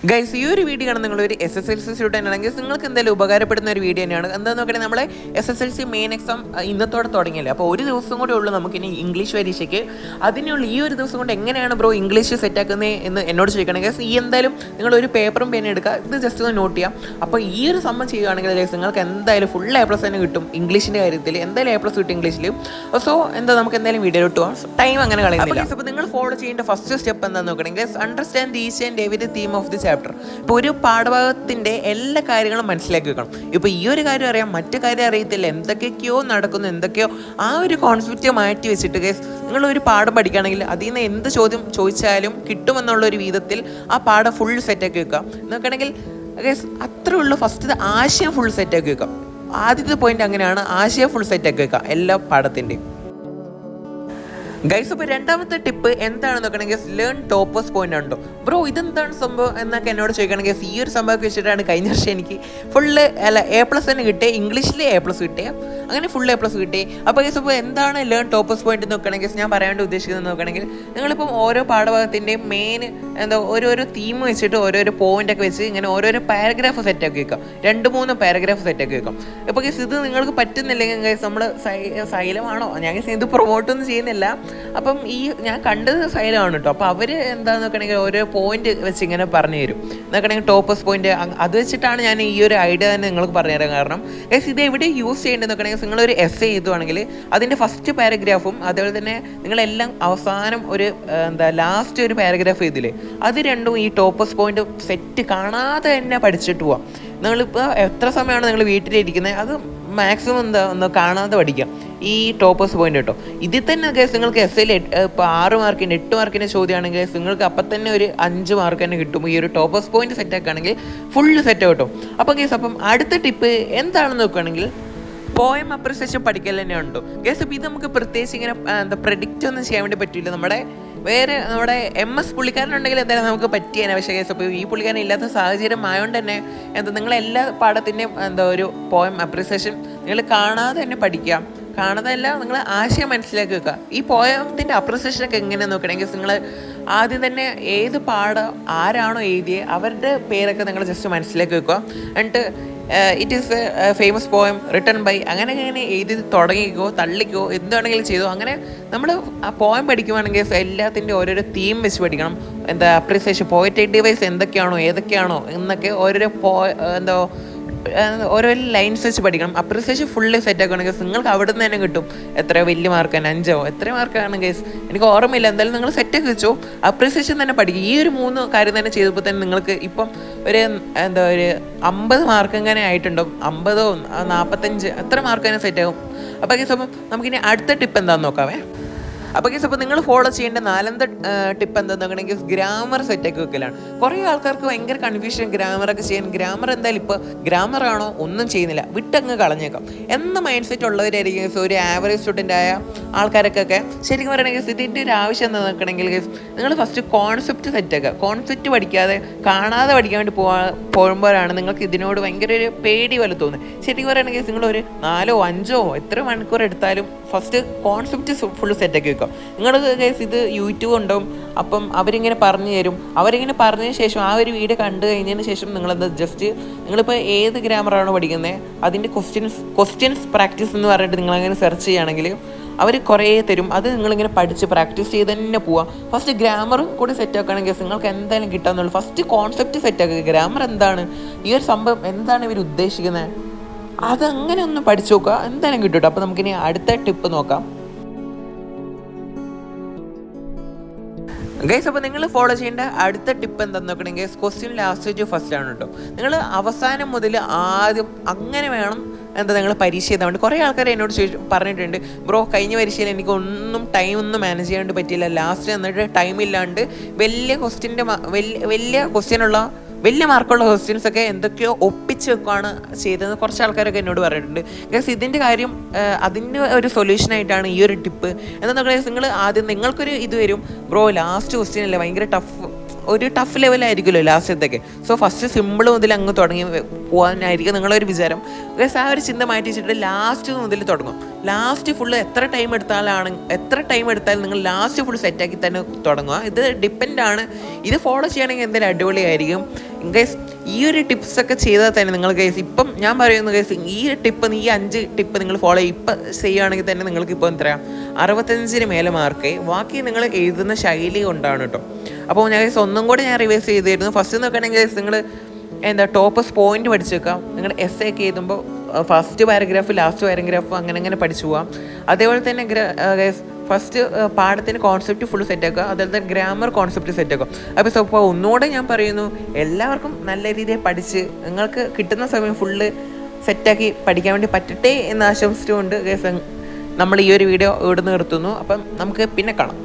Guys, ഈ ഒരു video ആണ് നിങ്ങളൊരു SSLC സ്റ്റുഡൻ്റ് ആണെങ്കിൽ നിങ്ങൾക്ക് എന്തായാലും ഉപകാരപ്പെടുന്ന ഒരു വീഡിയോ തന്നെയാണ്. എന്താണെന്ന് നോക്കണേ, നമ്മളെ SSLC മെയിൻ എക്സാം ഇന്നത്തോടെ തുടങ്ങിയല്ലേ. അപ്പോൾ ഒരു ദിവസം കൂടെ ഉള്ളൂ നമുക്കിനി ഇംഗ്ലീഷ് പരീക്ഷയ്ക്ക്. അതിനുള്ള ഈ ഒരു ദിവസം കൊണ്ട് എങ്ങനെയാണ് ബ്രോ ഇംഗ്ലീഷ് സെറ്റാക്കുന്നത് എന്ന് എന്നോട് ചോദിക്കണം. ഗൈസ്, ഈ എന്തായാലും നിങ്ങളൊരു പേപ്പറും പേനും എടുക്കുക, ഇത് ജസ്റ്റ് ഒന്ന് നോട്ട് ചെയ്യാം. അപ്പോൾ ഈ ഒരു സംഭവം ചെയ്യുകയാണെങ്കിൽ ഗൈസ് നിങ്ങൾക്ക് എന്തായാലും ഫുൾ A+ തന്നെ കിട്ടും. ഇംഗ്ലീഷിൻ്റെ കാര്യത്തിൽ എന്തായാലും A+ കിട്ടും ഇംഗ്ലീഷിൽ. സോ നമുക്ക് എന്തായാലും വീഡിയോയിലോട്ട് പോകാം. ടൈം അങ്ങനെ കളയുന്നില്ല. അപ്പോൾ നിങ്ങൾ ഫോളോ ചെയ്യേണ്ട ഫസ്റ്റ് സ്റ്റെപ്പ് എന്താണെന്ന് നോക്കണമെങ്കിൽ understand each and every theme of the chapter. ഇപ്പോൾ ഒരു പാഠഭാഗത്തിൻ്റെ എല്ലാ കാര്യങ്ങളും മനസ്സിലാക്കി വെക്കണം. ഇപ്പോൾ ഈ ഒരു കാര്യം അറിയാം, മറ്റു കാര്യം അറിയത്തില്ല, എന്തൊക്കെയോ നടക്കുന്നു, എന്തൊക്കെയോ ആ ഒരു കോൺസെപ്റ്റ് മാറ്റി വെച്ചിട്ട് ഗൈസ് നിങ്ങളൊരു പാഠം പഠിക്കുകയാണെങ്കിൽ അതിൽ നിന്ന് എന്ത് ചോദ്യം ചോദിച്ചാലും കിട്ടുമെന്നുള്ളൊരു വിധത്തിൽ ആ പാഠം ഫുൾ സെറ്റാക്കി വെക്കുക. നോക്കുകയാണെങ്കിൽ ഗൈസ് അത്രേ ഉള്ളൂ. ഫസ്റ്റ് ആശയം ഫുൾ സെറ്റാക്കി വെക്കാം. ആദ്യത്തെ പോയിന്റ് അങ്ങനെയാണ്, ആശയം ഫുൾ സെറ്റാക്കി വെക്കുക എല്ലാ പാഠത്തിൻ്റെയും. ഗൈസ്, അപ്പോൾ രണ്ടാമത്തെ ടിപ്പ് എന്താണെന്ന് നോക്കണമെങ്കിൽ ലേൺ ടോപ്പേഴ്സ് പോയിന്റ് ഉണ്ടോ ബ്രോ, ഇതെന്താണ് സംഭവം എന്നൊക്കെ എന്നോട് ചോദിക്കണമെങ്കിൽ ഈ ഒരു സംഭവമൊക്കെ വെച്ചിട്ടാണ് കഴിഞ്ഞ വർഷം എനിക്ക് A+ തന്നെ കിട്ടിയ, ഇംഗ്ലീഷിൽ A+ കിട്ടിയ, അങ്ങനെ ഫുൾ A+ കിട്ടി. അപ്പോൾ ഗൈസ്, ഇപ്പോൾ എന്താണ് ലേൺ ടോപ്പേഴ്സ് പോയിന്റ് എന്ന് നോക്കണമെങ്കിൽ ഞാൻ പറയാണ്ട് ഉദ്ദേശിക്കുന്നത് നോക്കണമെങ്കിൽ നിങ്ങളിപ്പം ഓരോ പാഠഭാഗത്തിൻ്റെയും മെയിൻ ഓരോരോ തീം വെച്ചിട്ട് ഓരോരോ പോയിന്റ് ഒക്കെ വെച്ച് ഇങ്ങനെ ഓരോരോ പാരഗ്രാഫ് സെറ്റാക്കി വെക്കാം. 2-3 പാരഗ്രാഫ് സെറ്റാക്കി വെക്കാം. ഇപ്പോൾ ഗൈസ് ഇത് നിങ്ങൾക്ക് പറ്റുന്നില്ലെങ്കിൽ ഗൈസ് നമ്മൾ സൈലമാണോ, ഞാൻ ഗൈസ് ഇത് പ്രൊമോട്ടൊന്നും ചെയ്യുന്നില്ല. അപ്പം ഈ ഞാൻ കണ്ടത് സൈലമാണ് കേട്ടോ. അപ്പോൾ അവർ എന്താണെന്ന് നോക്കണമെങ്കിൽ ഓരോ പോയിന്റ് വെച്ച് ഇങ്ങനെ പറഞ്ഞു തരും. നോക്കണമെങ്കിൽ ടോപ്പേഴ്സ് പോയിന്റ് അത് വെച്ചിട്ടാണ് ഞാൻ ഈ ഒരു ഐഡിയ തന്നെ നിങ്ങൾക്ക് പറഞ്ഞുതരാൻ കാരണം. ഗൈസ് ഇത് എവിടെ യൂസ് ചെയ്യേണ്ടതെന്ന് നോക്കണമെങ്കിൽ നിങ്ങളൊരു എസ്സേ എഴുതുവാണെങ്കിൽ അതിൻ്റെ ഫസ്റ്റ് പാരഗ്രാഫും അതുപോലെ തന്നെ നിങ്ങളെല്ലാം അവസാനം ഒരു ലാസ്റ്റ് ഒരു പാരഗ്രാഫ് എഴുതില്ലേ, അത് രണ്ടും ഈ ടോപ്പേഴ്സ് പോയിന്റ് സെറ്റ് കാണാതെ തന്നെ പഠിച്ചിട്ട് പോവാം. നിങ്ങളിപ്പോൾ എത്ര സമയമാണ് നിങ്ങൾ വീട്ടിലിരിക്കുന്നത് അത് മാക്സിമം ഒന്ന് കാണാതെ പഠിക്കാം ഈ ടോപ്പേഴ്സ് പോയിന്റ് കേട്ടോ. ഇതിൽ തന്നെ കേസ് നിങ്ങൾക്ക് എസ്സേയിൽ ഇപ്പോൾ 6 മാർക്കിൻ്റെ 8 മാർക്കിൻ്റെ ചോദ്യമാണെങ്കിൽ നിങ്ങൾക്ക് അപ്പം തന്നെ ഒരു 5 മാർക്ക് തന്നെ കിട്ടും. ഈ ഒരു ടോപ്പേഴ്സ് പോയിന്റ് സെറ്റാക്കുകയാണെങ്കിൽ ഫുള്ള് സെറ്റ് കേട്ടോ. അപ്പോൾ കേസ് അപ്പം അടുത്ത ടിപ്പ് എന്താണെന്ന് നോക്കുകയാണെങ്കിൽ പോയം അപ്രിസിയേഷൻ പഠിക്കൽ തന്നെ ഉണ്ടോ കേസ്. അപ്പോൾ ഇത് നമുക്ക് പ്രത്യേകിച്ച് ഇങ്ങനെ പ്രെഡിക്റ്റ് ഒന്നും ചെയ്യാൻ വേണ്ടി പറ്റില്ല. നമ്മുടെ MS പുള്ളിക്കാരനുണ്ടെങ്കിൽ എന്തായാലും നമുക്ക് പറ്റിയാണ്. പക്ഷേ കേസ് അപ്പോൾ ഈ പുള്ളിക്കാരൻ ഇല്ലാത്ത സാഹചര്യം ആയതുകൊണ്ട് തന്നെ നിങ്ങളെല്ലാ പാഠത്തിൻ്റെയും ഒരു പോയം അപ്രിസിയേഷൻ നിങ്ങൾ കാണാതെ തന്നെ പഠിക്കാം. കാണാതല്ല, നിങ്ങൾ ആശയം മനസ്സിലാക്കി വെക്കുക. ഈ പോയത്തിൻ്റെ അപ്രിസിയേഷനൊക്കെ എങ്ങനെയാണെന്ന് നോക്കണമെങ്കിൽ നിങ്ങൾ ആദ്യം തന്നെ ഏത് പാഠം ആരാണോ എഴുതിയത് അവരുടെ പേരൊക്കെ നിങ്ങൾ ജസ്റ്റ് മനസ്സിലാക്കി വെക്കുക. എന്നിട്ട് it is a famous poem written by അങ്ങനെ എഴുതി തുടങ്ങിക്കോ തള്ളിക്കോ എന്താണെങ്കിലും ചെയ്തോ. അങ്ങനെ നമ്മൾ ആ പോയം പഠിക്കുവാണെങ്കിൽ എല്ലാത്തിൻ്റെ ഓരോരോ തീം വെച്ച് പഠിക്കണം. അപ്രിസിയേഷൻ പോയറ്റിക് ഡിവൈസ് എന്തൊക്കെയാണോ ഏതൊക്കെയാണോ എന്നൊക്കെ ഓരോ ലൈൻസ് വെച്ച് പഠിക്കണം. അപ്രിസിയേഷൻ ഫുള്ള് സെറ്റ് ആക്കുകയാണെങ്കിൽ നിങ്ങൾക്ക് അവിടെ നിന്ന് തന്നെ കിട്ടും. എത്ര വലിയ മാർക്കാണ്, 5 എത്ര മാർക്കാണ് ഗൈസ് എനിക്ക് ഓർമ്മയില്ല. എന്തായാലും നിങ്ങൾ സെറ്റാക്കി വെച്ചോ. അപ്രിസിയേഷൻ തന്നെ പഠിക്കും. ഈ ഒരു 3 കാര്യം തന്നെ ചെയ്തപ്പോൾ തന്നെ നിങ്ങൾക്ക് ഇപ്പം ഒരു 50 മാർക്ക് എങ്ങനെ ആയിട്ടുണ്ടാവും, 50 45 എത്ര മാർക്ക് തന്നെ സെറ്റ് ആകും. അപ്പോൾ ഗൈസ് അപ്പം നമുക്കിനി അടുത്ത ടിപ്പ് എന്താണെന്ന് നോക്കാവേ. അപ്പോൾ ഗൈസ് അപ്പോൾ നിങ്ങൾ ഫോളോ ചെയ്യേണ്ട 4ാമത്തെ ടിപ്പ് എന്താണെന്ന് നോക്കണമെങ്കിൽ ഗ്രാമർ സെറ്റാക്കി വെക്കലാണ്. കുറേ ആൾക്കാർക്ക് ഭയങ്കര കൺഫ്യൂഷൻ ഗ്രാമറൊക്കെ ചെയ്യാൻ. ഗ്രാമർ എന്തായാലും ഇപ്പോൾ ഗ്രാമറാണോ ഒന്നും ചെയ്യുന്നില്ല, വിട്ടങ്ങ് കളഞ്ഞേക്കാം എന്ന മൈൻഡ് സെറ്റ് ഉള്ളവരായിരിക്കും ഒരു ആവറേജ് സ്റ്റുഡൻ്റ് ആയ ആൾക്കാരൊക്കെ. ശരിക്കും പറയണമെങ്കിൽ ഇതിൻ്റെ ഒരു ആവശ്യം എന്താ നോക്കണമെങ്കിൽ നിങ്ങൾ ഫസ്റ്റ് കോൺസെപ്റ്റ് സെറ്റാക്കുക. കോൺസെപ്റ്റ് പഠിക്കാതെ കാണാതെ പഠിക്കാൻ വേണ്ടി പോകുമ്പോഴാണ് നിങ്ങൾക്ക് ഇതിനോട് ഭയങ്കര ഒരു പേടി പോലെ തോന്നുന്നത്. ശരിക്കും പറയണമെങ്കിൽ നിങ്ങളൊരു 4 5 എത്ര മണിക്കൂർ എടുത്താലും ഫസ്റ്റ് കോൺസെപ്റ്റ് ഫുള്ള് സെറ്റാക്കി വെക്കുക. നിങ്ങൾ കേസ് ഇത് യൂട്യൂബ് ഉണ്ടാവും, അപ്പം അവരിങ്ങനെ പറഞ്ഞു തരും. അവരിങ്ങനെ പറഞ്ഞതിന് ശേഷം ആ ഒരു വീഡിയോ കണ്ടു കഴിഞ്ഞതിന് ശേഷം നിങ്ങളിപ്പോൾ ഏത് ഗ്രാമറാണോ പഠിക്കുന്നത് അതിൻ്റെ ക്വസ്റ്റ്യൻസ് പ്രാക്ടീസ് എന്ന് പറഞ്ഞിട്ട് നിങ്ങളങ്ങനെ സെർച്ച് ചെയ്യുകയാണെങ്കിൽ അവർ കുറേ തരും. അത് നിങ്ങളിങ്ങനെ പഠിച്ച് പ്രാക്ടീസ് ചെയ്ത് തന്നെ പോവാം. ഫസ്റ്റ് ഗ്രാമറും കൂടി സെറ്റ് ആക്കുകയാണെങ്കിൽ നിങ്ങൾക്ക് എന്തായാലും കിട്ടാമെന്നുള്ളൂ. ഫസ്റ്റ് കോൺസെപ്റ്റ് സെറ്റ് ആക്കുക. ഗ്രാമർ എന്താണ്, ഈ ഒരു സംഭവം എന്താണ് ഇവർ ഉദ്ദേശിക്കുന്നത്, അതങ്ങനെ ഒന്ന് പഠിച്ചു നോക്കുക, എന്തായാലും കിട്ടും. അപ്പോൾ നമുക്കിനി അടുത്ത ടിപ്പ് നോക്കാം. ഗൈസ് അപ്പോൾ നിങ്ങൾ ഫോളോ ചെയ്യേണ്ട അടുത്ത ടിപ്പ് എന്താണെന്ന് നോക്കണമെങ്കിൽ ക്വസ്റ്റ്യൻ ലാസ്റ്റ് ടു ഫസ്റ്റ് ആണ് കേട്ടോ. നിങ്ങൾ അവസാനം മുതൽ ആദ്യം അങ്ങനെ വേണം നിങ്ങൾ പരീക്ഷ ചെയ്താൽ വേണ്ടി. കുറേ ആൾക്കാർ എന്നോട് പറഞ്ഞിട്ടുണ്ട്, ബ്രോ കഴിഞ്ഞ പരീക്ഷയിൽ എനിക്ക് ടൈമൊന്നും മാനേജ് ചെയ്യാൻ പറ്റിയില്ല, ലാസ്റ്റ് എന്നിട്ട് ടൈമില്ലാണ്ട് വലിയ ക്വസ്റ്റ്യനുള്ള വലിയ മാർക്കുള്ള ക്വസ്റ്റ്യൻസൊക്കെ എന്തൊക്കെയോ ഒപ്പിച്ച് വെക്കുകയാണ് ചെയ്തതെന്ന് കുറച്ച് ആൾക്കാരൊക്കെ എന്നോട് പറഞ്ഞിട്ടുണ്ട്. ഗൈസ് ഇതിൻ്റെ കാര്യം അതിൻ്റെ ഒരു സൊല്യൂഷനായിട്ടാണ് ഈ ഒരു ടിപ്പ്. എന്താണെന്ന് പറയുക, നിങ്ങൾ ആദ്യം നിങ്ങൾക്കൊരു ഇത് വരും, ബ്രോ ലാസ്റ്റ് ക്വസ്റ്റ്യൻ അല്ലേ ഭയങ്കര ടഫ് ലെവലായിരിക്കുമല്ലോ ലാസ്റ്റത്തേക്ക്. സോ ഫസ്റ്റ് സിമ്പിൾ മുതൽ അങ്ങ് തുടങ്ങി പോകാനായിരിക്കും നിങ്ങളൊരു വിചാരം. ഗൈസ് ആ ഒരു ചിന്ത മാറ്റി വെച്ചിട്ട് ലാസ്റ്റ് മുതൽ തുടങ്ങും. ലാസ്റ്റ് ഫുള്ള് എത്ര ടൈം എടുത്താലും നിങ്ങൾ ലാസ്റ്റ് ഫുൾ സെറ്റാക്കി തന്നെ തുടങ്ങുക. ഇത് ഡിപ്പെൻഡാണ്. ഇത് ഫോളോ ചെയ്യുകയാണെങ്കിൽ എന്തായാലും അടിപൊളിയായിരിക്കും. ഗൈസ് ഈ ഒരു ടിപ്സൊക്കെ ചെയ്താൽ തന്നെ നിങ്ങൾ ഗൈസ് ഇപ്പം ഞാൻ പറയുന്നു ഗൈസ് ഈ ടിപ്പ് ഈ 5 ടിപ്പ് നിങ്ങൾ ഫോളോ ഇപ്പം ചെയ്യുകയാണെങ്കിൽ തന്നെ നിങ്ങൾക്ക് ഇപ്പോൾ എത്രയാണ് 65-ന് മേലെ മാർക്ക്. ബാക്കി നിങ്ങൾ എഴുതുന്ന ശൈലി കൊണ്ടാണ് കേട്ടോ. അപ്പോൾ ഞാൻ ഗൈസ് ഒന്നും കൂടി ഞാൻ റിവൈസ് ചെയ്തിരുന്നു. ഫസ്റ്റ് നോക്കുകയാണെങ്കിൽ ഗൈസ് നിങ്ങൾ ടോപ്പസ് പോയിന്റ് പഠിച്ചു വെക്കാം. നിങ്ങൾ എസ് ഒക്കെ എഴുതുമ്പോൾ ഫസ്റ്റ് പാരഗ്രാഫ് ലാസ്റ്റ് പാരഗ്രാഫ് അങ്ങനെ പഠിച്ചു പോവാം. അതേപോലെ തന്നെ ഗൈസ് ഫസ്റ്റ് പാഠത്തിന് കോൺസെപ്റ്റ് ഫുൾ സെറ്റാക്കുക, അതുപോലെ തന്നെ ഗ്രാമർ കോൺസെപ്റ്റ് സെറ്റാക്കുക. അപ്പോൾ ഒന്നുകൂടെ ഞാൻ പറയുന്നു, എല്ലാവർക്കും നല്ല രീതിയിൽ പഠിച്ച് നിങ്ങൾക്ക് കിട്ടുന്ന സമയം ഫുള്ള് സെറ്റാക്കി പഠിക്കാൻ വേണ്ടി പറ്റട്ടെ എന്ന് ആശംസിച്ചുകൊണ്ട് ഗൈസ് നമ്മൾ ഈ ഒരു വീഡിയോ ഇവിടെ നിർത്തുന്നു. അപ്പം നമുക്ക് പിന്നെ കാണാം.